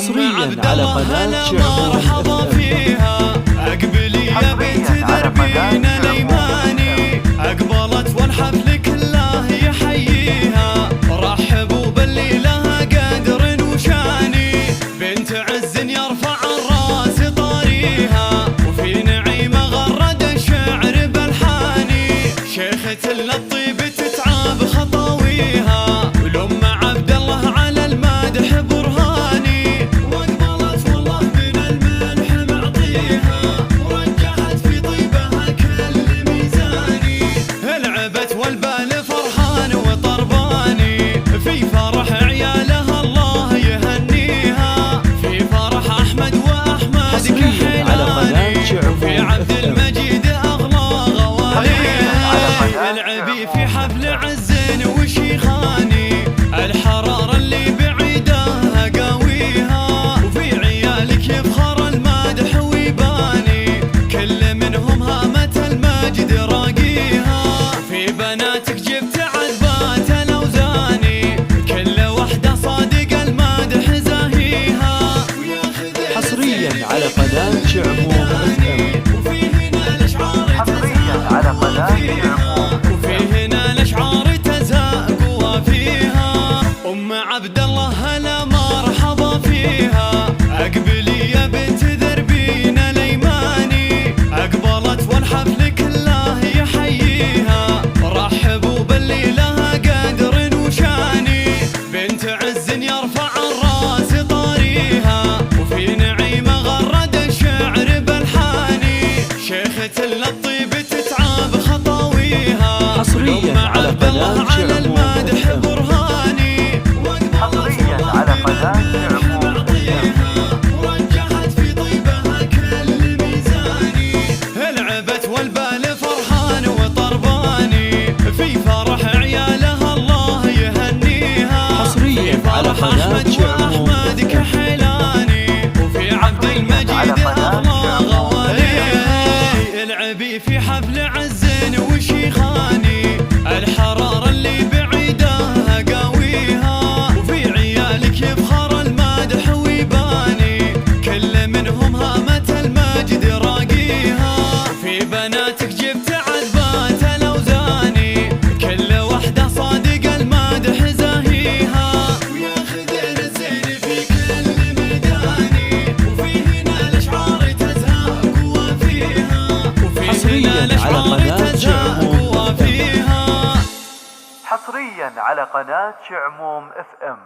حصريا على قناة شعبون مرحبا فيها اقبلي يا بنت دربينا الايماني، اقبلت والحفل كله يحييها، رحبوا باللي لها قدر وشاني، بنت عز يرفع الراس طاريها، وفي نعيمه غرد الشعر بالحاني، شيخة الطيب تتعاب خطاويها، ولم عبد الله على المادح برهاني، واقبلت والله من الملح معطيها، ورجحت في طيبها كل ميزاني، لعبت والبال فرحان وطرباني، في فرح عيالها الله يهنيها، في فرح احمد واحمد كحيلاني، وفي عبد المجيد اغلى غواليها، العبي في حفل عز وشيخاني، الحرارة اللي بعيدها قاويها، وفي عيالك يفخر المادح ويباني، كل منهم هامة المجد راقيها، في بناتك جبت عذبات الاوزاني، كل وحدة صادق المادح زاهيها، حصريا على قناة شعبون وفي هنا الاشعار حصريا على قناة شعبون، وفي هنا الاشعار تزهق وفيها، ام عبد الله هلا مرحبا فيها، اقبلي يا بنت دربينا الايماني، اقبلت والحفل كله يحييها، رحبوا باللي لها قدر وشاني، بنت عز يرفع الراس طاريها، وفي نعيمه غرد الشعر بالحاني، شيخة الطيب تتعاب خطاويها، حصريا على قناة على المادح برهاني، حصريا على قناة شعبون، ورجحت في طيبها كل ميزاني، لعبت والبال فرحان وطرباني، في فرح عيالها الله يهنيها، حصريا على قناة شعبون واحمد كحيلاني، وفي عبد المجيد اغلى غوالي، العبي في حفل عز وشيخاني، الحرارة اللي بعيدها قاويها، وفي عيالك يفخر المادح ويباني، كل منهم هامة المجد راقيها، في بناتك جبت عذبات الاوزاني، كل وحدة صادق المادح زاهيها، وياخذ الزين في كل ميداني، وفي هنا الاشعار تزهق وفيها، وفي هنا الاشعار تزهق وفيها. حصريا على قناة شعموم FM.